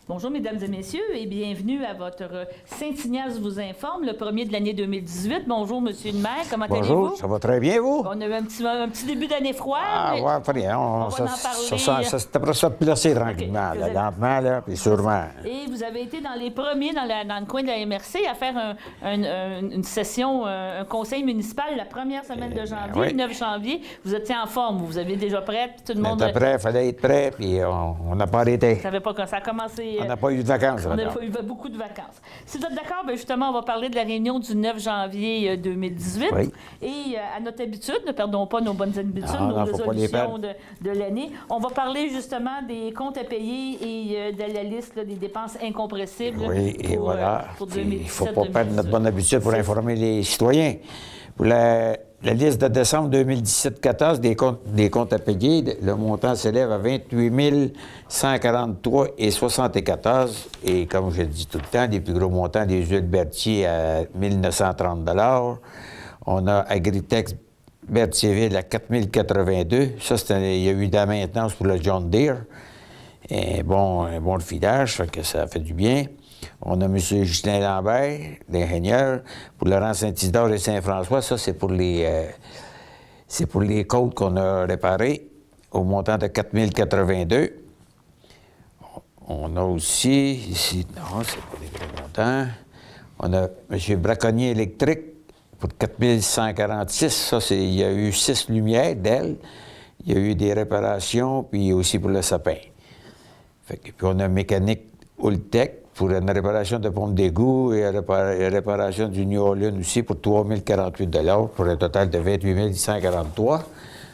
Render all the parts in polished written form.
Bonjour, mesdames et messieurs, et bienvenue à votre Saint-Ignace vous informe, le premier de l'année 2018. Bonjour, monsieur le maire, comment allez-vous? Bonjour, ça va très bien, vous? On a eu un petit début d'année froide. Ah, mais ouais, pas rien. on va en parler. Ça après ça placer tranquillement, Ok, là, lentement, là, puis sûrement. Et vous avez été dans les premiers dans le coin de la MRC à faire une session, un conseil municipal la première semaine de janvier, oui. le 9 janvier. Vous étiez en forme, vous avez déjà prêt, tout le On monde... était prêt, il fallait être prêt, puis on n'a pas arrêté. Vous savez pas quand ça a commencé... On n'a pas eu de vacances, On n'a madame. pas eu beaucoup de vacances. Si vous êtes d'accord, bien justement, on va parler de la réunion du 9 janvier 2018. Oui. Et à notre habitude, ne perdons pas nos bonnes habitudes, Non, nos faut pas les résolutions perdre. de l'année. On va parler justement des comptes à payer et de la liste là, des dépenses incompressibles Oui, et pour, voilà. pour Puis, 2017. il ne faut pas perdre notre bonne habitude pour C'est- informer les citoyens. Pour la liste de décembre 2017-14 des comptes à payer, le montant s'élève à 28 143,74. Et comme je dis tout le temps, les plus gros montants des huiles Berthier à 1 930 $. On a Agritex Berthierville à 4 082. Ça, il y a eu de la maintenance pour le John Deere. Un bon filage, fait que ça fait du bien. On a M. Justin Lambert, l'ingénieur, pour Laurent Saint-Isidore et Saint-François. Ça, c'est pour les côtes qu'on a réparées au montant de 4 082. On a aussi, ici, non, c'est pas des gros montants. On a M. Braconnier électrique pour 4 146. Ça, il y a eu 6 lumières d'elle. Il y a eu des réparations, puis aussi pour le sapin. Fait que, puis on a mécanique Ultec pour une réparation de pompe d'égout et une réparation du New Orleans aussi pour 3 048 $ pour un total de 28 143.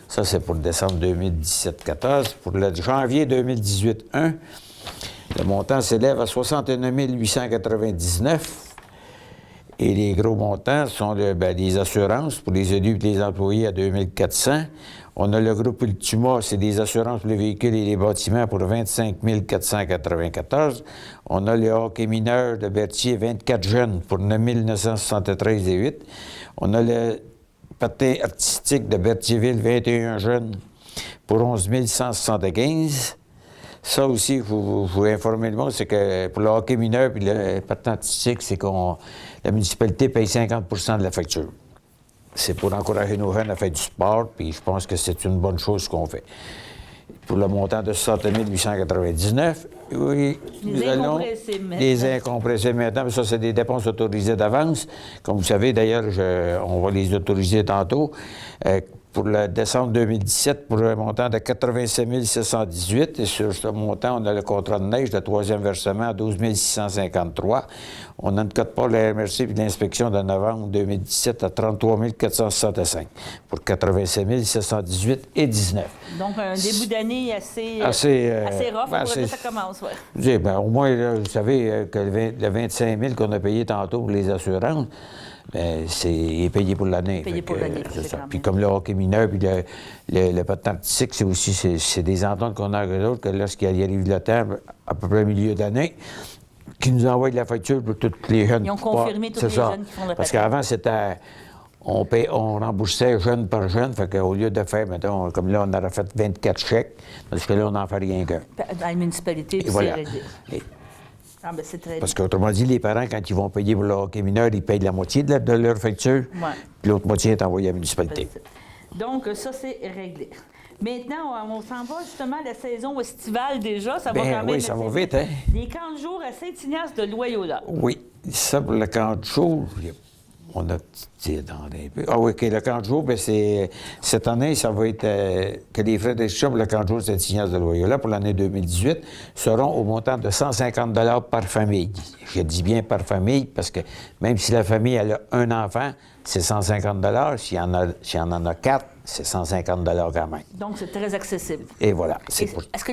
Ça, c'est pour le décembre 2017-14. Pour le janvier 2018-1, le montant s'élève à 61 899. Et les gros montants sont les assurances pour les élus et les employés à 2 400. On a le groupe Ultima, c'est des assurances pour les véhicules et les bâtiments pour 25 494. On a le hockey mineur de Berthier, 24 jeunes pour 9 973,8. On a le patin artistique de Berthierville, 21 jeunes pour 11 175. Ça aussi, vous informez le monde, c'est que pour le hockey mineur et le patin artistique, c'est que la municipalité paye 50 de la facture. C'est pour encourager nos jeunes à faire du sport, puis je pense que c'est une bonne chose qu'on fait. Pour le montant de 60 899, oui, nous allons... Les incompressés maintenant, mais ça, c'est des dépenses autorisées d'avance. Comme vous savez, d'ailleurs, on va les autoriser tantôt. Pour le décembre 2017, pour un montant de 87 618. Et sur ce montant, on a le contrat de neige, le troisième versement à 12 653. On a une cote-part de la MRC et de l'inspection de novembre 2017 à 33 465 pour 87 618 et 19. Donc, un début d'année assez rough pour que ça commence, oui. Au moins, là, vous savez que le 25 000 qu'on a payé tantôt pour les assurances, bien, il est payé pour l'année. Payé pour l'année, c'est ça. Puis comme le hockey mineur, puis le patin artistique, c'est des ententes qu'on a avec eux autres, que lorsqu'il arrive le temps, à peu près au milieu d'année, qui nous envoient de la facture pour tous les jeunes. Ils ont confirmé tous les jeunes qui font le Parce patin. qu'avant, c'était... On remboursait jeune par jeune, fait qu'au lieu de faire, mettons, comme là, on aurait fait 24 chèques, parce que là, on n'en fait rien qu'un. Dans la municipalité, puis Voilà. c'est réglé. Ah, ben c'est très Parce qu'autrement dit, les parents, quand ils vont payer pour le hockey mineur, ils payent la moitié de leur facture, Ouais. puis l'autre moitié est envoyée à la municipalité. Donc, ça, c'est réglé. Maintenant, on s'en va justement à la saison estivale déjà. Ça va Ben quand même oui, ça va vite, hein? Les camps de jour à Saint-Ignace de Loyola. Oui, ça pour le camp de jour, on a dans un peu. Ah oui, OK, le camp de jour, bien, c'est cette année, ça va être que les frais d'inscription pour le camp de jour Saint-Ignace de Loyola pour l'année 2018 seront au montant de 150 $ par famille. Je dis bien par famille parce que même si la famille elle a un enfant, c'est 150 $. S'il y en a 4, c'est 150 $ quand même. Donc, c'est très accessible. Et voilà. Est-ce que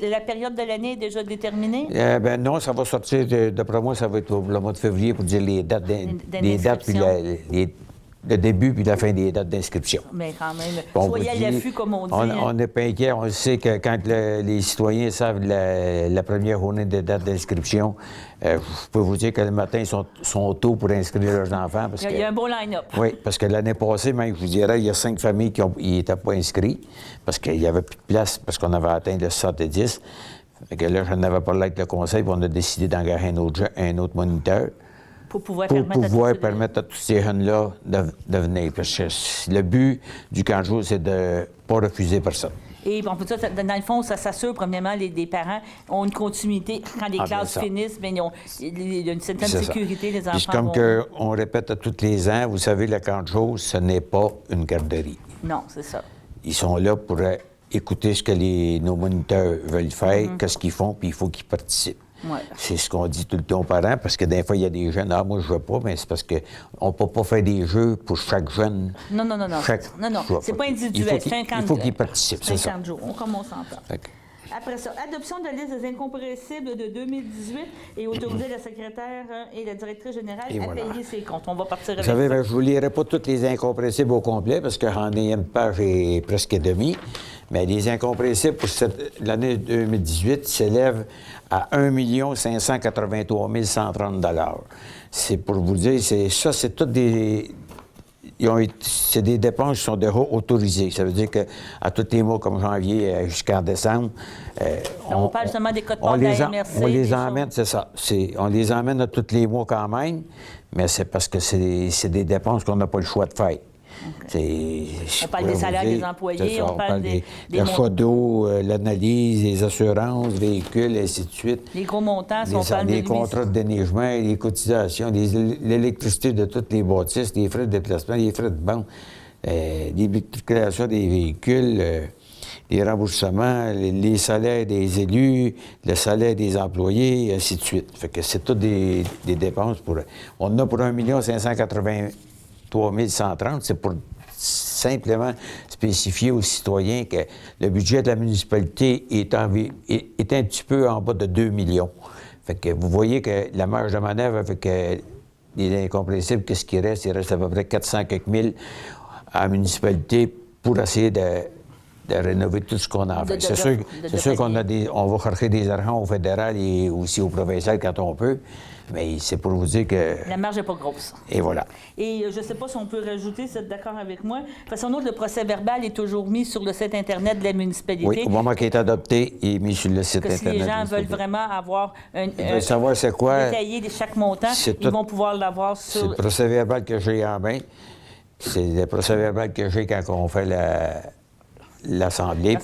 la période de l'année est déjà déterminée? Ben non, ça va sortir, d'après moi, ça va être le mois de février pour dire les dates, les dates puis le début puis la fin des dates d'inscription. Mais quand même, Bon, soyez à l'affût, comme on dit. On n'est pas inquiet. On sait que quand les citoyens savent la première journée de date d'inscription, je peux vous dire que le matin, ils sont tôt pour inscrire leurs enfants. Parce il y a un beau line-up. Oui, parce que l'année passée, même, je vous dirais, il y a 5 familles qui n'étaient pas inscrites parce qu'il n'y avait plus de place, parce qu'on avait atteint le 70. Fait que là, j'en avais parlé avec le conseil, puis on a décidé d'engager un autre moniteur Pour pouvoir pour pouvoir tous permettre à tous ces jeunes-là de venir. Parce que le but du camp de jour, c'est de ne pas refuser personne. Et on peut dire, dans le fond, ça s'assure, premièrement, les parents ont une continuité. Quand les classes finissent, bien, il y a une certaine sécurité, les enfants. Puis comme on répète à tous les ans, vous savez, le camp de jour, ce n'est pas une garderie. Non, c'est ça. Ils sont là pour écouter ce que nos moniteurs veulent faire, qu'est-ce qu'ils font, puis il faut qu'ils participent. Ouais. C'est ce qu'on dit tout le temps aux parents, parce que des fois, il y a des jeunes, moi, je veux pas, mais c'est parce qu'on ne peut pas faire des jeux pour chaque jeune. Non. C'est pas individuel, c'est un camp de jour. Il faut qu'ils participent, c'est ça. C'est un camp de jour, comme on s'entend. Après ça, adoption de la liste des incompressibles de 2018 et autoriser la secrétaire et la directrice générale à payer ses comptes. On va partir avec ça. Vous savez, je ne vous lirai pas tous les incompressibles au complet parce qu'en ayant une page et presque demie, mais les incompressibles pour l'année 2018 s'élèvent à 1 583 130 $. C'est pour vous dire, c'est toutes des... C'est des dépenses qui sont déjà autorisées. Ça veut dire qu'à tous les mois, comme janvier jusqu'en décembre, on parle justement des codes de la MRC. On les emmène, c'est ça. On les emmène à tous les mois quand même, mais c'est parce que c'est des dépenses qu'on n'a pas le choix de faire. Okay. On parle des salaires des employés, on parle des l'achat d'eau, l'analyse, les assurances, véhicules, et ainsi de suite. Les gros montants, si on parle les contrats de déneigement, les cotisations, l'électricité de toutes les bâtisses, les frais de déplacement, les frais de banque, l'immatriculation des véhicules, les remboursements, les salaires des élus, le salaire des employés, et ainsi de suite. Fait que c'est toutes des dépenses pour... On en a pour 1 583 130, c'est pour simplement spécifier aux citoyens que le budget de la municipalité est un petit peu en bas de 2 millions. Fait que vous voyez que la marge de manœuvre avec les incompressibles, qu'est-ce qui reste? Il reste à peu près 400 quelques mille à la municipalité pour essayer de rénover tout ce qu'on a fait. C'est sûr on va chercher des argent au fédéral et aussi au provincial quand on peut, mais c'est pour vous dire que... La marge n'est pas grosse. Et voilà. Et je ne sais pas si on peut rajouter, si vous êtes d'accord avec moi, de toute façon, le procès-verbal est toujours mis sur le site Internet de la municipalité. Oui, au moment qu'il est adopté, il est mis sur le site Internet. Si les gens veulent vraiment avoir savoir c'est quoi, détaillé de chaque montant, ils vont pouvoir l'avoir sur... C'est le procès-verbal que j'ai en main. C'est le procès-verbal que j'ai quand on fait l'Assemblée.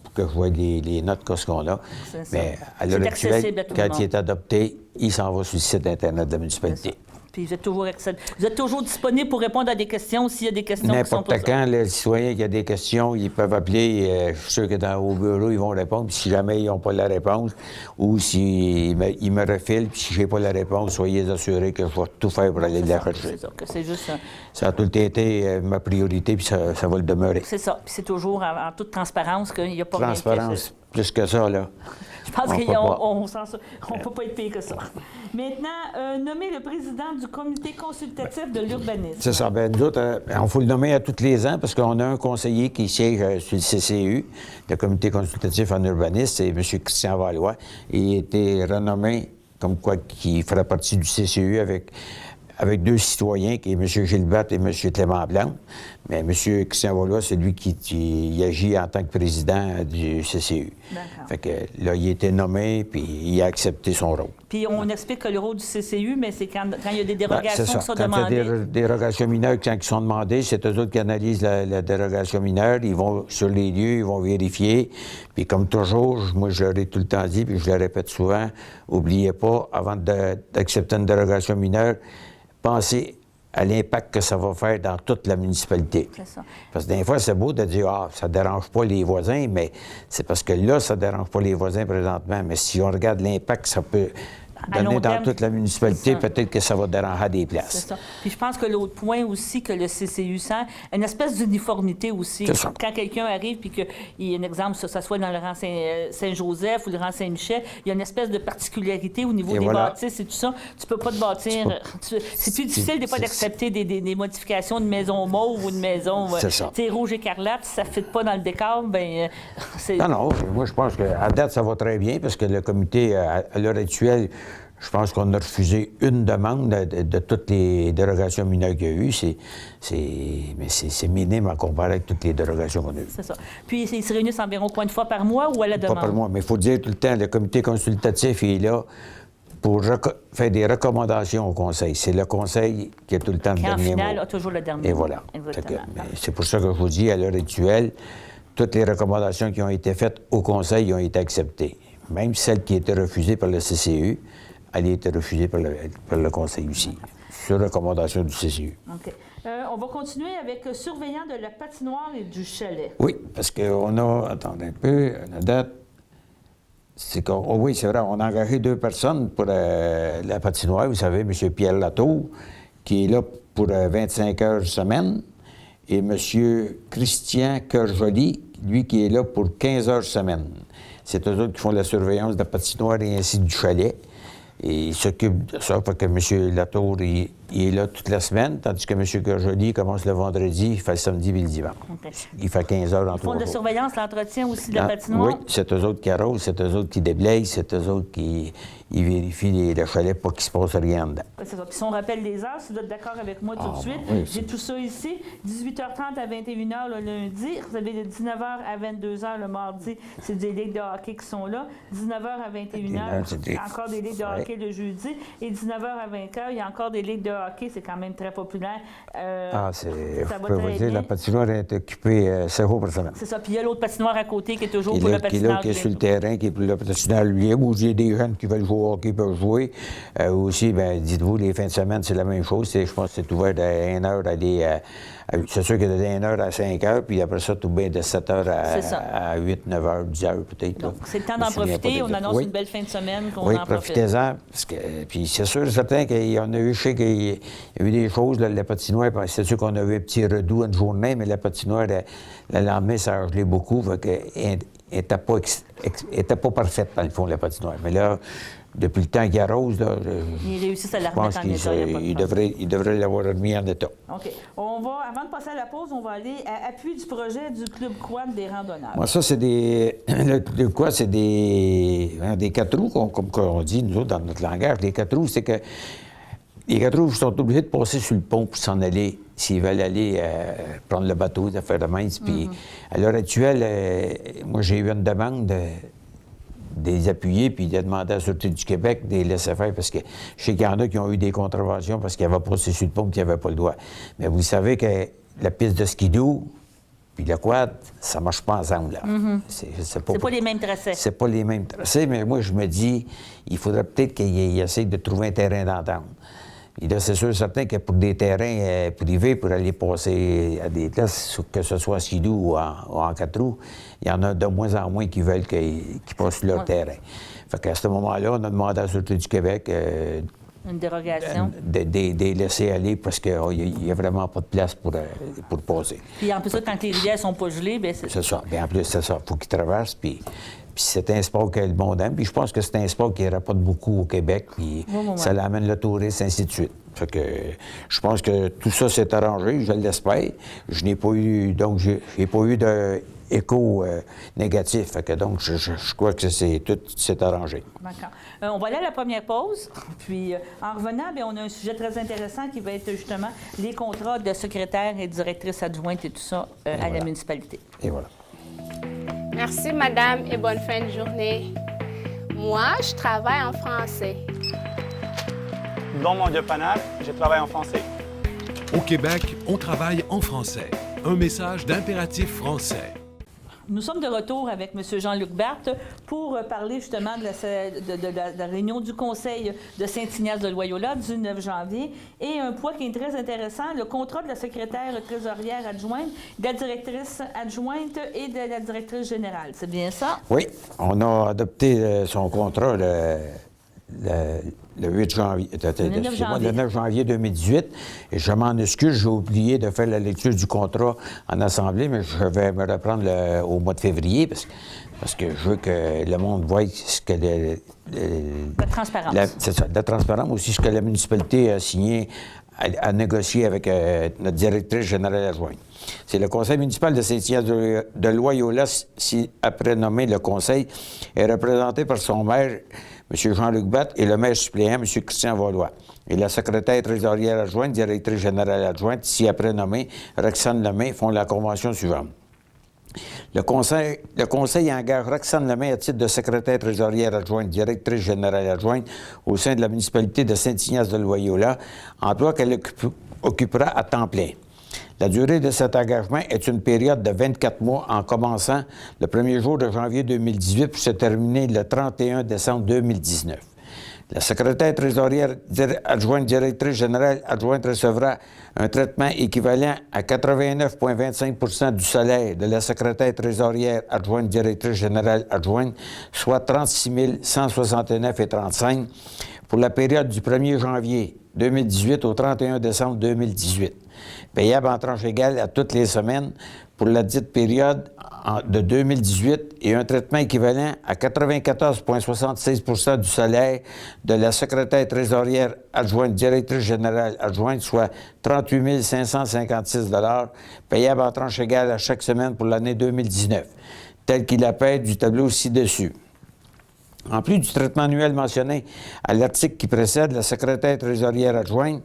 Pour que je vois les notes de ce qu'on a. Mais à l'heure actuelle, quand il est adopté, il s'en va sur le site Internet de la municipalité. Puis vous êtes toujours disponible pour répondre à des questions s'il y a des questions qui sont posées. N'importe quand, les citoyens qui ont des questions, ils peuvent appeler. Je suis sûr que au bureau, ils vont répondre. Puis si jamais ils n'ont pas la réponse, ou s'ils me refilent, puis si je n'ai pas la réponse, soyez assurés que je vais tout faire pour aller la chercher. C'est juste ça. Ça a tout le temps été ma priorité, puis ça va le demeurer. C'est ça. Puis c'est toujours en toute transparence qu'il n'y a pas rien de fait. Transparence, plus que ça, là. Je pense qu'on ne peut pas être pire que ça. Maintenant, nommer le président du comité consultatif de l'urbanisme. C'est ça. Bien, nous autres, on faut le nommer à tous les ans parce qu'on a un conseiller qui siège sur le CCU, le comité consultatif en urbanisme, c'est M. Christian Valois. Il a été renommé comme quoi qui ferait partie du CCU avec deux citoyens, qui est M. Gilbert et M. Clément Blanc. Mais M. Christian Valois, c'est lui qui agit en tant que président du CCU. D'accord. Fait que là, il a été nommé, puis il a accepté son rôle. Puis on explique que le rôle du CCU, mais c'est quand il y a des dérogations qui sont demandées. Quand il y a des dérogations mineures qui sont demandées, c'est eux autres qui analysent la dérogation mineure. Ils vont sur les lieux, ils vont vérifier. Puis comme toujours, moi, je leur ai tout le temps dit, puis je le répète souvent, n'oubliez pas, avant d'accepter une dérogation mineure, pensez à l'impact que ça va faire dans toute la municipalité. C'est ça. Parce que des fois, c'est beau de dire « Ah, ça ne dérange pas les voisins », mais c'est parce que là, ça ne dérange pas les voisins présentement. Mais si on regarde l'impact que ça peut donner dans toute la municipalité, peut-être que ça va déranger à des places. C'est ça. Puis je pense que l'autre point aussi que le CCU sent, une espèce d'uniformité aussi. C'est ça. Quand quelqu'un arrive puis qu'il y a un exemple, ça soit dans le rang Saint-Joseph ou le rang Saint-Michel, il y a une espèce de particularité au niveau des bâtisses et tout ça. Tu peux pas te bâtir. C'est plus difficile des fois d'accepter des modifications de maison mauve ou de maison rouge écarlate. Si ça ne fit pas dans le décor, bien Non, moi je pense qu'à date, ça va très bien parce que le comité, à l'heure actuelle, Je pense qu'on a refusé une demande de toutes les dérogations mineures qu'il y a eu. Mais c'est minime à comparer avec toutes les dérogations qu'on a eues. C'est ça. Puis, ils se réunissent environ combien de fois par mois ou à la demande? Pas par mois, mais il faut dire tout le temps, le comité consultatif est là pour faire des recommandations au conseil. C'est le conseil qui a tout le temps le dernier mot. En final, a toujours le dernier mot. Et voilà. Exactement. C'est pour ça que je vous dis, à l'heure actuelle, toutes les recommandations qui ont été faites au conseil ont été acceptées. Même celle qui était refusée par le CCU, elle a été refusée par le conseil aussi, sur recommandation du CCU. OK. On va continuer avec surveillant de la patinoire et du chalet. Oui, parce qu'on a, attendez un peu, la date, oui, c'est vrai, on a engagé 2 personnes pour la patinoire. Vous savez, M. Pierre Latour, qui est là pour 25 heures semaine, et M. Christian Cœur-Joli, lui, qui est là pour 15 heures semaine. C'est eux autres qui font la surveillance de la patinoire et ainsi du chalet. Et il s'occupe de ça, parce que M. Latour, il est là toute la semaine, tandis que M. Cœur-Joli commence le vendredi, il fait le samedi et le dimanche. Okay. Il fait 15 heures en 3 jours. Ils font de surveillance, l'entretien aussi de la patinoire? Oui, c'est eux autres qui arrosent, c'est eux autres qui déblayent, c'est eux autres qui vérifient le chalet pour qu'il ne se passe rien dedans. C'est ça. Puis si on rappelle les heures, si vous êtes d'accord avec moi tout de suite, oui, j'ai tout ça ici. 18h30 à 21h le lundi. Vous avez de 19h à 22h le mardi. C'est des ligues de hockey qui sont là. 19h à 21h, il y a encore des ligues de hockey le jeudi. Et 19h à 20h, il y a encore des ligues de hockey. C'est quand même très populaire. Je peux vous dire, la patinoire est occupée 7 jours par semaine. C'est ça. Puis il y a l'autre patinoire à côté qui est toujours pour le patinoire. Qui est sur le terrain, qui est pour le patinoire libre, où j'ai des jeunes qui veulent jouer au hockey peuvent jouer. Aussi, dites-vous, les fins de semaine, c'est la même chose. Je pense que c'est ouvert de 1h à aller c'est sûr qu'il y a de 1h à 5h, puis après ça, tout bien de 7h à 8, 9h, 10h peut-être. Donc, c'est le temps d'en profiter. On annonce une belle fin de semaine qu'on en profite. Oui, profitez-en. Puis c'est sûr et certain qu'on a eu, je sais qu'il y a eu des choses, là, la patinoire, c'est sûr qu'on avait un petit redout une journée, mais la patinoire, le lendemain, ça a gelé beaucoup. Elle n'était pas parfaite, dans le fond, la patinoire. Mais là, depuis le temps qu'il arrose, là, il réussit à la remettre en état. Il devrait l'avoir remis en état. OK. Avant de passer à la pause, on va aller à appui du projet du Club Quad des randonneurs. Moi, ça, c'est le Club Quad, c'est des 4 roues, comme on dit, nous autres, dans notre langage. Les 4 roues, c'est que les 4 roues sont obligés de passer sur le pont pour s'en aller, s'ils veulent aller prendre le bateau, de faire de mince. Puis, à l'heure actuelle, moi, j'ai eu une demande des appuyer puis de demander à la Sûreté du Québec de les laisser faire parce que je sais qu'il y en a qui ont eu des contraventions parce qu'ils avaient passé sur le pont et qu'ils n'avaient pas le droit. Mais vous savez que la piste de skidoo puis le quad, ça ne marche pas ensemble. Là. C'est pas les mêmes tracés. C'est pas les mêmes tracés, mais moi, je me dis, il faudrait peut-être qu'ils essayent de trouver un terrain d'entente. Et là, c'est sûr certain que pour des terrains privés, pour aller passer à des places, que ce soit en skidoo ou en 4 roues, il y en a de moins en moins qui veulent qu'ils passent sur leur terrain. Fait qu'à ce moment-là, on a demandé à la Sûreté du Québec une dérogation. De laisser aller parce qu'il n'y a vraiment pas de place pour passer. Puis en plus, quand les rivières ne sont pas gelées, bien c'est ça. C'est ça. Bien, en plus, c'est ça. Il faut qu'ils traversent. Puis c'est un sport que le monde aime. Puis je pense que c'est un sport qui rapporte beaucoup au Québec. Puis ça l'amène le tourisme, ainsi de suite. Fait que je pense que tout ça s'est arrangé, je l'espère. Je n'ai pas eu, donc, j'ai pas eu d'écho négatif. Fait que donc, je crois que tout s'est arrangé. D'accord. On va aller à la première pause. Puis, en revenant, bien, on a un sujet très intéressant qui va être justement les contrats de secrétaire et directrice adjointe et tout ça à la municipalité. Et voilà. Merci, madame, et bonne fin de journée. Moi, je travaille en français. Dans mon dépannage, je travaille en français. Au Québec, on travaille en français. Un message d'Impératif français. Nous sommes de retour avec M. Jean-Luc Barthe pour parler justement de la réunion du Conseil de Saint-Ignace de Loyola du 9 janvier. Et un point qui est très intéressant, le contrat de la secrétaire trésorière adjointe, de la directrice adjointe et de la directrice générale. C'est bien ça? Oui, on a adopté son contrat le 8 janvier, le 9 janvier 2018. Et je m'en excuse, j'ai oublié de faire la lecture du contrat en assemblée, mais je vais me reprendre au mois de février parce que je veux que le monde voie ce que la transparence. C'est ça, la transparence aussi, ce que la municipalité a signé à négocier avec notre directrice générale adjointe. C'est le conseil municipal de Saint-Ignace de Loyola, si après nommé le conseil, est représenté par son maire, M. Jean-Luc Batte, et le maire suppléant, M. Christian Valois. Et la secrétaire trésorière adjointe, directrice générale adjointe, si après nommé, Roxane Lemay, font la convention suivante. Le conseil engage Roxane Lemay à titre de secrétaire trésorière adjointe, directrice générale adjointe au sein de la municipalité de Saint-Ignace de Loyola, emploi qu'elle occupera à temps plein. La durée de cet engagement est une période de 24 mois en commençant le 1er jour de janvier 2018 pour se terminer le 31 décembre 2019. La secrétaire trésorière adjointe directrice générale adjointe recevra un traitement équivalent à 89,25 du salaire de la secrétaire trésorière adjointe directrice générale adjointe, soit 36 169,35 pour la période du 1er janvier 2018 au 31 décembre 2018, payable en tranches égales à toutes les semaines pour la dite période de 2018 et un traitement équivalent à 94,76 du salaire de la secrétaire trésorière adjointe directrice générale adjointe, soit 38 556 payable en tranches égales à chaque semaine pour l'année 2019, tel qu'il apparaît du tableau ci-dessus. En plus du traitement annuel mentionné à l'article qui précède, la secrétaire trésorière adjointe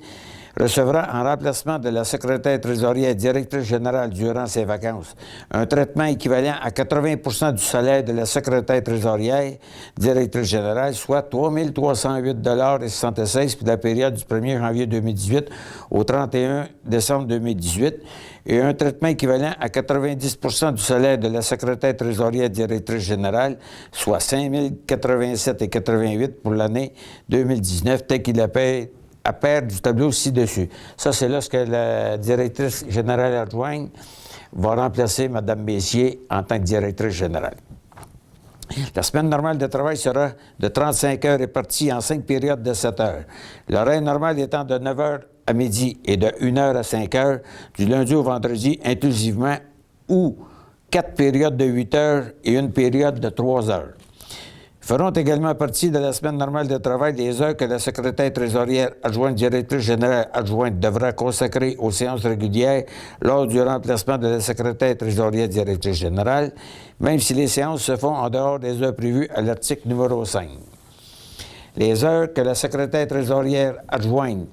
recevra en remplacement de la secrétaire trésorière directrice générale durant ses vacances un traitement équivalent à 80 du salaire de la secrétaire trésorière directrice générale, soit 308,76 pour la période du 1er janvier 2018 au 31 décembre 2018 et un traitement équivalent à 90 du salaire de la secrétaire trésorière directrice générale, soit 5 087,88 pour l'année 2019, tel qu'il apparaît du tableau ci-dessus. Ça, c'est lorsque la directrice générale adjointe va remplacer Mme Messier en tant que directrice générale. La semaine normale de travail sera de 35 heures réparties en 5 périodes de 7 heures. L'horaire normal étant de 9 heures à midi et de 1 heure à 5 heures, du lundi au vendredi inclusivement, ou 4 périodes de 8 heures et une période de 3 heures. Feront également partie de la semaine normale de travail les heures que la secrétaire trésorière adjointe directrice générale adjointe devra consacrer aux séances régulières lors du remplacement de la secrétaire trésorière directrice générale, même si les séances se font en dehors des heures prévues à l'article numéro 5. Les heures que la secrétaire trésorière adjointe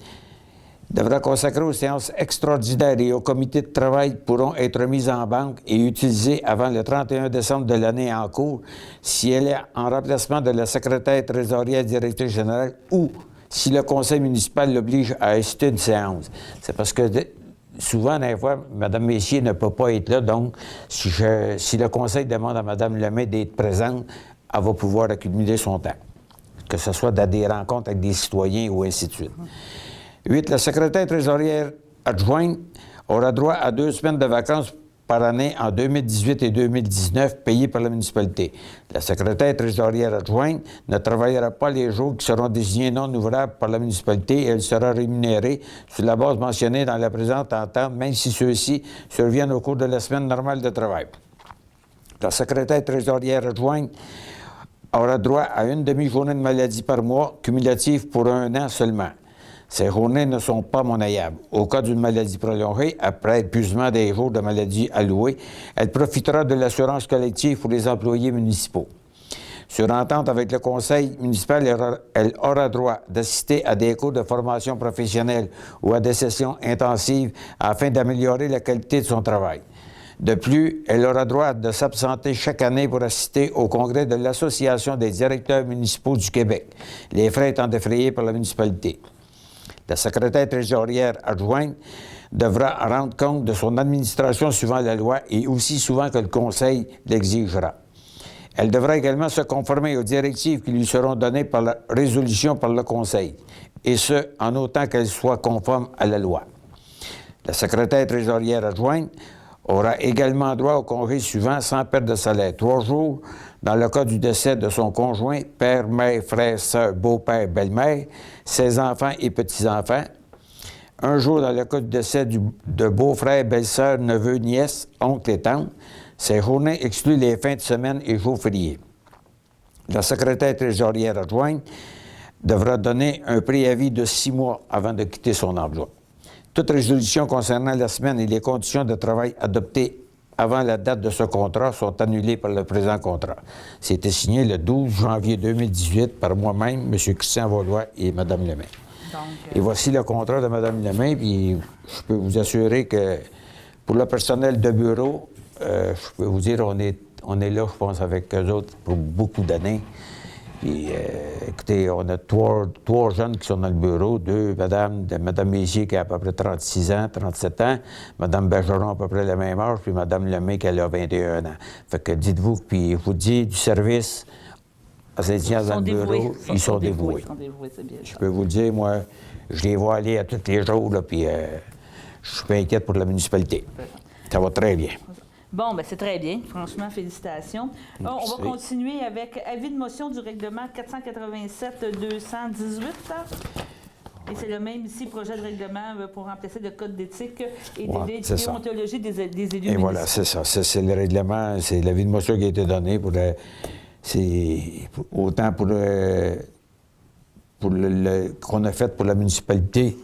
devra consacrer aux séances extraordinaires et au comité de travail pourront être mises en banque et utilisées avant le 31 décembre de l'année en cours si elle est en remplacement de la secrétaire trésorière directrice générale ou si le conseil municipal l'oblige à assister à une séance. C'est parce que souvent, des fois, Mme Messier ne peut pas être là, donc si le conseil demande à Mme Lemay d'être présente, elle va pouvoir accumuler son temps, que ce soit dans des rencontres avec des citoyens ou ainsi de suite. 8. La secrétaire trésorière adjointe aura droit à 2 semaines de vacances par année en 2018 et 2019 payées par la municipalité. La secrétaire trésorière adjointe ne travaillera pas les jours qui seront désignés non ouvrables par la municipalité et elle sera rémunérée sur la base mentionnée dans la présente entente, même si ceux-ci surviennent au cours de la semaine normale de travail. La secrétaire trésorière adjointe aura droit à une demi-journée de maladie par mois, cumulative pour 1 an seulement. Ces journées ne sont pas monnayables. Au cas d'une maladie prolongée, après épuisement des jours de maladie alloués, elle profitera de l'assurance collective pour les employés municipaux. Sur entente avec le conseil municipal, elle aura droit d'assister à des cours de formation professionnelle ou à des sessions intensives afin d'améliorer la qualité de son travail. De plus, elle aura droit de s'absenter chaque année pour assister au congrès de l'Association des directeurs municipaux du Québec, les frais étant défrayés par la municipalité. La secrétaire trésorière adjointe devra rendre compte de son administration suivant la loi et aussi souvent que le conseil l'exigera. Elle devra également se conformer aux directives qui lui seront données par la résolution par le conseil, et ce, en autant qu'elles soient conformes à la loi. La secrétaire trésorière adjointe aura également droit au congé suivant sans perte de salaire. 3 jours dans le cas du décès de son conjoint, père, mère, frère, sœur, beau-père, belle-mère, ses enfants et petits-enfants. 1 jour dans le cas du décès de beau-frère, belle-sœur, neveu, nièce, oncle et tante. Ces journées excluent les fins de semaine et jours fériés. La secrétaire trésorière adjointe devra donner un préavis de 6 mois avant de quitter son emploi. Toute résolution concernant la semaine et les conditions de travail adoptées avant la date de ce contrat sont annulées par le présent contrat. C'était signé le 12 janvier 2018 par moi-même, M. Christian Vaulois et Mme Lemay. Et voici le contrat de Mme Lemay, puis je peux vous assurer que pour le personnel de bureau, je peux vous dire, on est là, je pense, avec eux autres pour beaucoup d'années. Puis, écoutez, on a trois jeunes qui sont dans le bureau, deux Mme Messier qui a à peu près 36 ans, 37 ans, Mme Bergeron à peu près le même âge, puis Mme Lemay qui a 21 ans. Fait que dites-vous, puis je vous dis, du service à Saint-Ignace dans le bureau, ils sont dévoués. Je peux vous le dire, moi, je les vois aller à tous les jours, là, puis je suis pas inquiète pour la municipalité. Ça va très bien. Bon, bien, c'est très bien. Franchement, félicitations. On va continuer avec avis de motion du règlement 487-218. Et c'est le même ici, projet de règlement pour remplacer le code d'éthique et de déontologie des élus municipaux. Et voilà, c'est ça. C'est le règlement, c'est l'avis de motion qui a été donné pour autant pour qu'on a fait pour la municipalité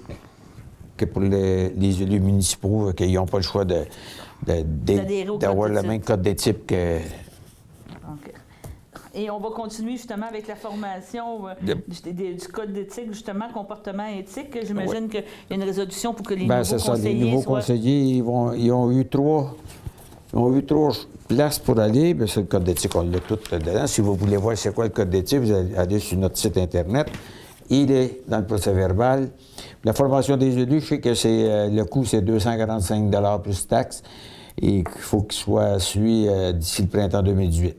que pour les élus municipaux, qu'ils n'ont pas le choix d'avoir le même code d'éthique que... Okay. Et on va continuer justement avec la formation du code d'éthique, justement, comportement éthique. J'imagine qu'il y a une résolution pour que les nouveaux conseillers Les nouveaux conseillers, ils ont eu trois places pour aller. Bien, c'est le code d'éthique, on l'a tout dedans. Si vous voulez voir c'est quoi le code d'éthique, vous allez aller sur notre site Internet. Il est dans le procès-verbal. La formation des élus, je sais que le coût, c'est 245 $ plus taxes et qu'il faut qu'il soit suivi d'ici le printemps 2018.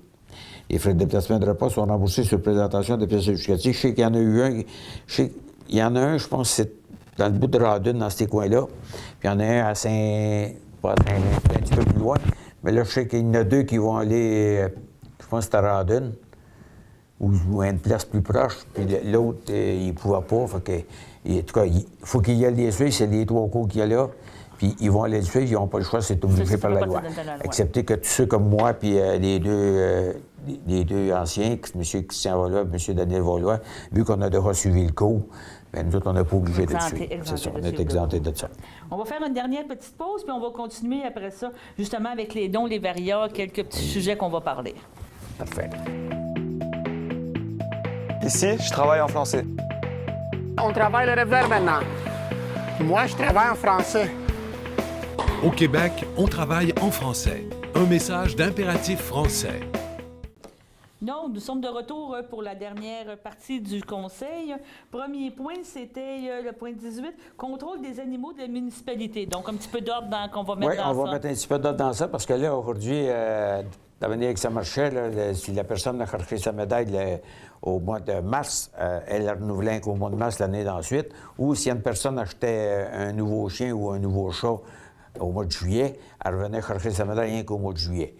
Les frais de déplacement de repas sont remboursés sur présentation des pièces justificatives. Je sais qu'il y en a eu un. Il y en a un, je pense, c'est dans le bout de Radun, dans ces coins-là. Puis il y en a un à un petit peu plus loin. Mais là, je sais qu'il y en a deux qui vont aller, je pense que c'est à Radun, ou à une place plus proche. Puis l'autre, il ne pouvait pas. Fait que, en tout cas, il faut qu'il y ait les suivre, c'est les trois cours qu'il y a là. Puis ils vont aller le suivre, ils n'ont pas le choix, c'est obligé par la loi. Excepté que tous ceux comme moi, puis les deux anciens, M. Christian Vaulois et M. Daniel Vaulois, vu qu'on a déjà suivi le cours, bien, nous autres, on n'est pas obligé de le suivre. C'est ça, on est exempté de ça. On va faire une dernière petite pause, puis on va continuer après ça, justement avec les dons, les varias, quelques petits sujets qu'on va parler. Parfait. Ici, je travaille en français. On travaille le revers maintenant. Moi, je travaille en français. Au Québec, on travaille en français. Un message d'impératif français. Donc, nous sommes de retour pour la dernière partie du Conseil. Premier point, c'était le point 18, contrôle des animaux de la municipalité. Donc, un petit peu d'ordre qu'on va mettre dans ça. Oui, on va mettre un petit peu d'ordre dans ça, parce que là, aujourd'hui, de la manière que ça marchait, là, si la personne a cherché sa médaille au mois de mars, elle la renouvelait qu'au mois de mars l'année d'ensuite, ou si une personne achetait un nouveau chien ou un nouveau chat au mois de juillet, elle revenait chercher sa médaille rien qu'au mois de juillet,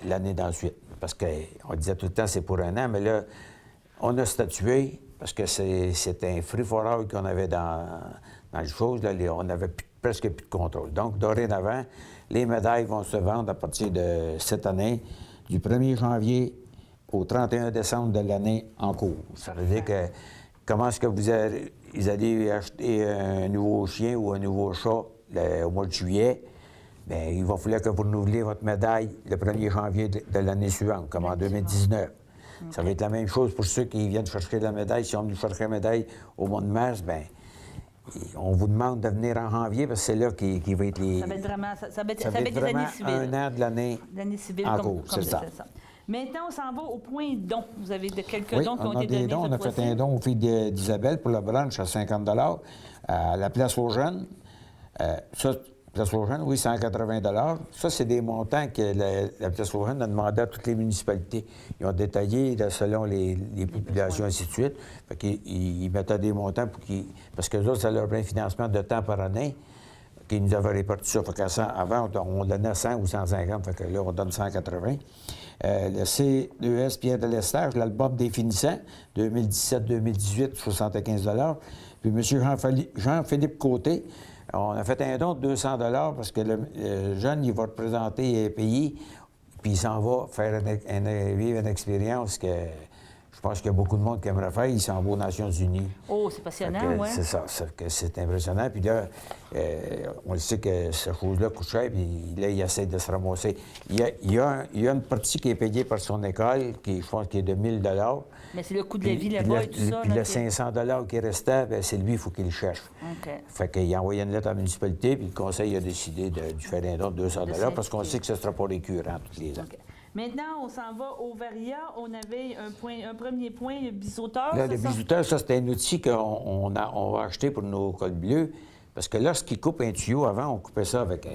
l'année d'ensuite. Parce qu'on disait tout le temps c'est pour un an, mais là, on a statué, parce que c'est un free-for-all qu'on avait dans les choses, là, on n'avait presque plus de contrôle. Donc, dorénavant, les médailles vont se vendre à partir de cette année, du 1er janvier au 31 décembre de l'année en cours. Ça veut dire que comment est-ce que vous allez acheter un nouveau chien ou un nouveau chat au mois de juillet, bien, il va falloir que vous renouvelez votre médaille le 1er janvier de l'année suivante, comme en 2019. Okay. Ça va être la même chose pour ceux qui viennent chercher la médaille. Si on veut chercher la médaille au mois de mars, bien, on vous demande de venir en janvier, parce que c'est là qui va être les... Ça va être vraiment, ça va être vraiment l'année civile. Un an de l'année civile en cours, c'est ça. Maintenant, on s'en va au point don. Vous avez quelques dons qui ont été donnés. On a fait un don aux filles d'Isabelle pour le brunch à 50 $ à la Place aux Jeunes. Place aux Jeunes, oui, 180 $. Ça, c'est des montants que la Place aux Jeunes a demandé à toutes les municipalités. Ils ont détaillé selon les populations, ainsi de suite. Fait qu'ils mettaient des montants parce que autres, ça leur prend un financement de temps par année. Qu'ils nous avaient réparti ça. Fait avant, on donnait 100 ou 150. Fait que là, on donne 180. Le C2S Pierre de l'Estage, l'album des finissants, 2017-2018, 75 $. Puis M. Jean-Philippe Côté, on a fait un don de 200 $ parce que le jeune, il va représenter un pays, puis il s'en va faire vivre une expérience je pense qu'il y a beaucoup de monde qui aimerait faire. Il s'en va aux Nations Unies. Oh, c'est passionnant, oui. C'est ça, c'est impressionnant. Puis là, on le sait que cette chose-là coûte cher, puis là, il essaie de se ramasser. Il y a une partie qui est payée par son école, je pense qu'il est de 1 000 Mais c'est le coût de la vie là-bas et tout ça. Puis le 500 qui restait, bien, c'est lui, il faut qu'il le cherche. OK. Fait qu'il a envoyé une lettre à la municipalité, puis le conseil a décidé de faire un don de 200 parce qu'on sait que ce ne sera pas récurrent tous les ans. OK. Maintenant, on s'en va au Varia. On avait un premier point, le bisouteur. Là, le bisouteur, ça, c'est un outil qu'on va acheter pour nos cols bleus. Parce que lorsqu'ils coupent un tuyau, avant, on coupait ça avec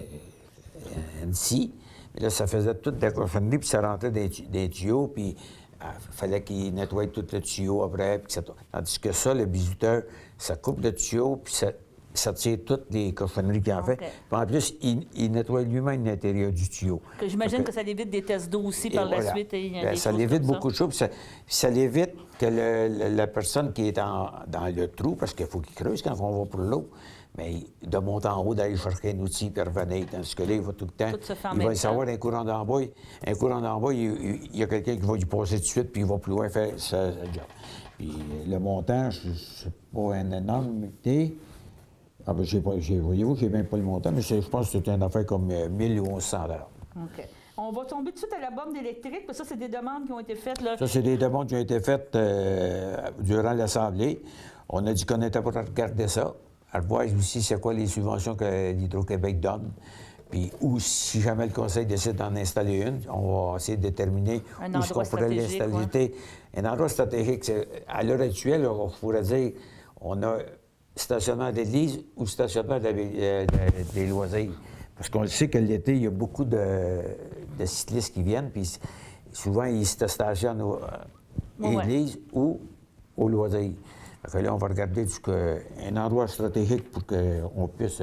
une scie. Mais là, ça faisait toute la cochonnerie, puis ça rentrait des tuyaux, puis il fallait qu'ils nettoient tout le tuyau après. Puis tandis que ça, le bisouteur, ça coupe le tuyau, puis ça tire toutes les cochonneries qu'il en fait. Puis en plus, il nettoie lui-même l'intérieur du tuyau. J'imagine que ça l'évite des tests d'eau aussi par la suite. Ça l'évite beaucoup de choses. Puis ça l'évite que la personne qui est dans le trou, parce qu'il faut qu'il creuse quand on va pour l'eau, mais de monter en haut, d'aller chercher un outil et revenir. Tandis que là, il va tout le temps. Il va y savoir un courant d'en bas. Un courant d'en bas, il y a quelqu'un qui va lui passer tout de suite, puis il va plus loin faire sa job. Puis le montant, c'est pas un énormité. Ah, bien, voyez-vous, je n'ai même pas le montant, mais je pense que c'est une affaire comme 1 000 ou 1100 OK. On va tomber tout de suite à la borne électrique, parce que ça, c'est des demandes qui ont été faites. Là. Ça, c'est des demandes qui ont été faites durant l'Assemblée. On a dit qu'on était pour regarder ça, à voir aussi c'est quoi les subventions que l'Hydro-Québec donne. Puis, ou si jamais le Conseil décide d'en installer une, on va essayer de déterminer où est-ce qu'on pourrait l'installer. Un endroit stratégique, à l'heure actuelle, on pourrait dire, on a stationnement d'église ou stationnement des loisirs. Parce qu'on le sait que l'été, il y a beaucoup de cyclistes qui viennent, puis souvent, ils se stationnent à l'église ou aux loisirs. Fait que là, on va regarder un endroit stratégique pour qu'on puisse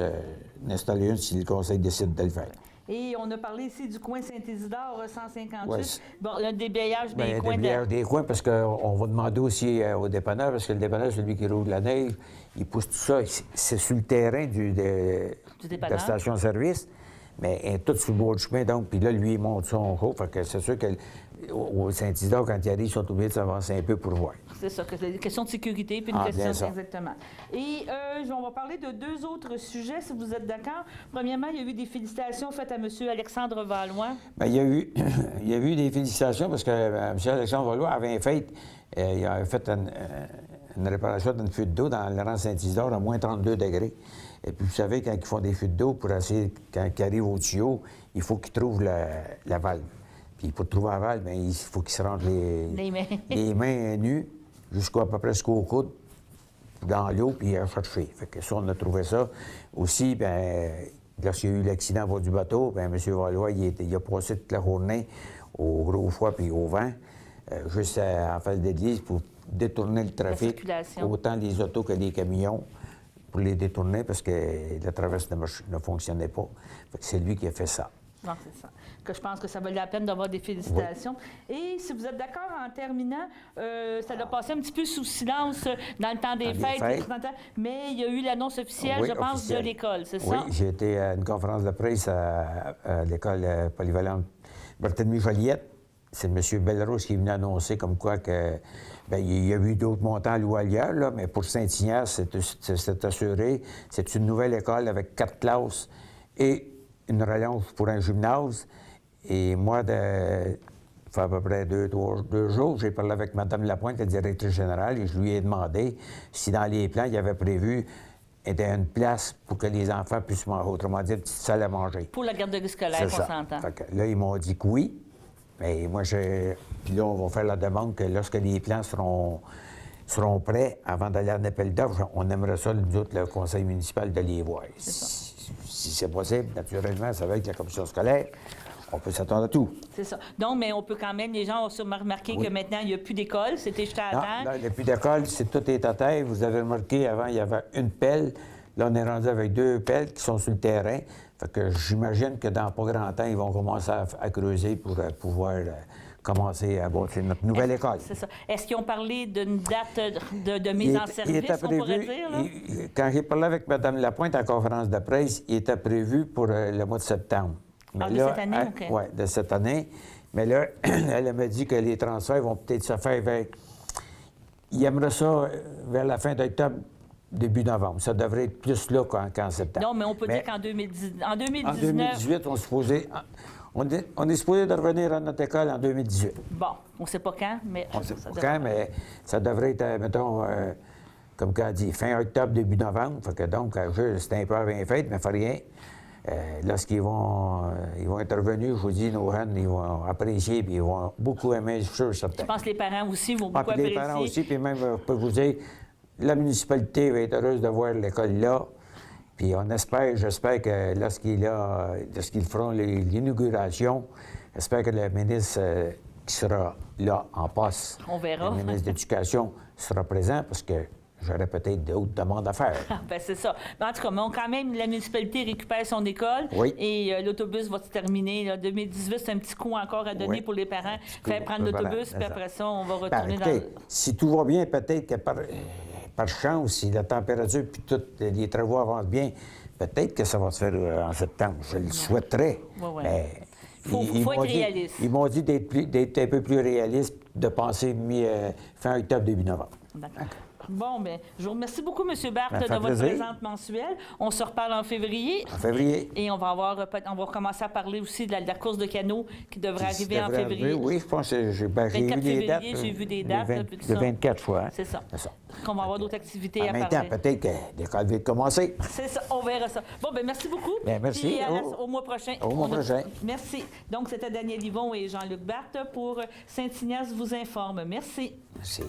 installer une si le conseil décide de le faire. Et on a parlé ici du coin Saint-Isidore 158. Ouais, bon, le déblayage des coins. Des coins, parce qu'on va demander aussi au dépanneur, parce que le dépanneur, c'est lui qui roule la neige, il pousse tout ça. C'est sur le terrain de la station-service, mais elle est toute sur le bord du chemin, donc, puis là, lui, il monte son haut. Fait que c'est sûr qu'au Saint-Isidore, quand il arrive, ils sont obligés de s'avancer un peu pour voir. C'est ça, c'est une question de sécurité, puis une question exactement. Et on va parler de 2 autres sujets, si vous êtes d'accord. Premièrement, il y a eu des félicitations faites à M. Alexandre Valois. Bien, il y a eu des félicitations parce que M. Alexandre Valois avait fait une réparation d'une fuite d'eau dans le rang Saint-Isidore à moins 32 degrés. Et puis, vous savez, quand ils font des fuites d'eau, pour essayer, quand ils arrivent au tuyau, il faut qu'ils trouvent la valve. Puis, pour trouver la valve, bien, il faut qu'ils se rentrent les mains nues jusqu'à peu près jusqu'au coude dans l'eau, puis à chercher. Fait que ça, on a trouvé ça. Aussi, bien, lorsqu'il y a eu l'accident à bord du bateau, bien, M. Valois, il a passé toute la journée au gros froid puis au vent, juste en face d'église pour détourner le trafic, autant les autos que les camions, pour les détourner parce que la traverse ne fonctionnait pas. Fait que c'est lui qui a fait ça. Non, c'est ça. Que je pense que ça valait la peine d'avoir des félicitations. Oui. Et si vous êtes d'accord, en terminant, ça a passé un petit peu sous silence dans le temps des fêtes. Mais il y a eu l'annonce officielle, je pense, de l'école, c'est ça? Oui, j'ai été à une conférence de presse à l'école polyvalente Barthélemy-Joliette. C'est M. Belrose qui est venu annoncer comme quoi que il y a eu d'autres montants à ailleurs, là, mais pour Saint-Ignace, c'est assuré. C'est une nouvelle école avec 4 classes et une relance pour un gymnase. Et moi, ça fait à peu près 2 jours, j'ai parlé avec Mme Lapointe, la directrice générale, et je lui ai demandé si dans les plans, il y avait prévu une place pour que les enfants puissent manger, autrement dit, une petite salle à manger. Pour la garderie scolaire, on s'entend. Là, ils m'ont dit que oui. Mais moi, puis là, on va faire la demande que lorsque les plans seront prêts, avant d'aller à un appel d'offres, on aimerait ça, nous autres, le conseil municipal, de les voir. Si c'est possible, naturellement, ça va être la commission scolaire. On peut s'attendre à tout. C'est ça. Donc, mais on peut quand même, les gens ont sûrement remarqué que maintenant, il n'y a plus d'école. C'était juste à terre. Non, il n'y a plus d'école, tout est à terre. Vous avez remarqué, avant, il y avait une pelle. Là, on est rendu avec 2 pelles qui sont sur le terrain. Fait que j'imagine que dans pas grand temps, ils vont commencer à creuser pour pouvoir commencer à bâtir notre nouvelle école. C'est ça. Est-ce qu'ils ont parlé d'une date de mise en service, on pourrait dire? Là? Quand j'ai parlé avec Mme Lapointe en conférence de presse, il était prévu pour le mois de septembre. Mais de cette année? OK. Oui, de cette année. Mais là, elle m'a dit que les transferts vont peut-être se faire vers il aimerait ça vers la fin d'octobre, début novembre. Ça devrait être plus là qu'en septembre. Non, mais on peut dire qu'en 2019... En 2018, on est supposé de revenir à notre école en 2018. Bon, on ne sait pas quand, mais... On ne sait pas quand, mais ça devrait être, mettons, comme on dit, fin octobre, début novembre. Fait que donc, c'est un peu avant les fêtes, mais il ne fait rien. Lorsqu'ils vont être revenus, je vous dis, nos jeunes, ils vont apprécier, puis ils vont beaucoup aimer, je suis sûr, certain. Je pense que les parents aussi vont beaucoup Puis apprécier. les parents aussi, puis même, je peux vous dire, la municipalité va être heureuse de voir l'école là. Puis j'espère que lorsqu'ils feront l'inauguration, j'espère que le ministre qui sera là en poste, On verra. le ministre de l'Éducation, sera présent parce que j'aurais peut-être d'autres demandes à faire. Ben c'est ça. Mais en tout cas, quand même, la municipalité récupère son école et l'autobus va se terminer. Là, 2018, c'est un petit coup encore à donner pour les parents. Faire prendre l'autobus, puis après ça, on va retourner dans... Si tout va bien, peut-être que par chance, si la température puis tous les travaux avancent bien, peut-être que ça va se faire en septembre. Je le souhaiterais. Ouais. Mais il faut être réaliste. Ils m'ont dit d'être un peu plus réaliste, de penser fin octobre, début novembre. D'accord. Bon, bien, je vous remercie beaucoup, M. Barthes, de votre plaisir. présence mensuelle. On se reparle en février. En février. Et on va recommencer à parler aussi de la course de canot qui devrait arriver en février. Oui, je pense que j'ai vu des dates. Le 24 fois. Hein? C'est ça. Qu'on va avoir d'autres activités en à même parler. temps, peut-être que l'école va commencer. C'est ça, on verra ça. Bon, bien, merci beaucoup. Bien, merci. Puis au mois prochain. Au mois prochain. Merci. Donc, c'était Daniel Yvon et Jean-Luc Barthes pour Saint-Ignace vous informe. Merci. Merci.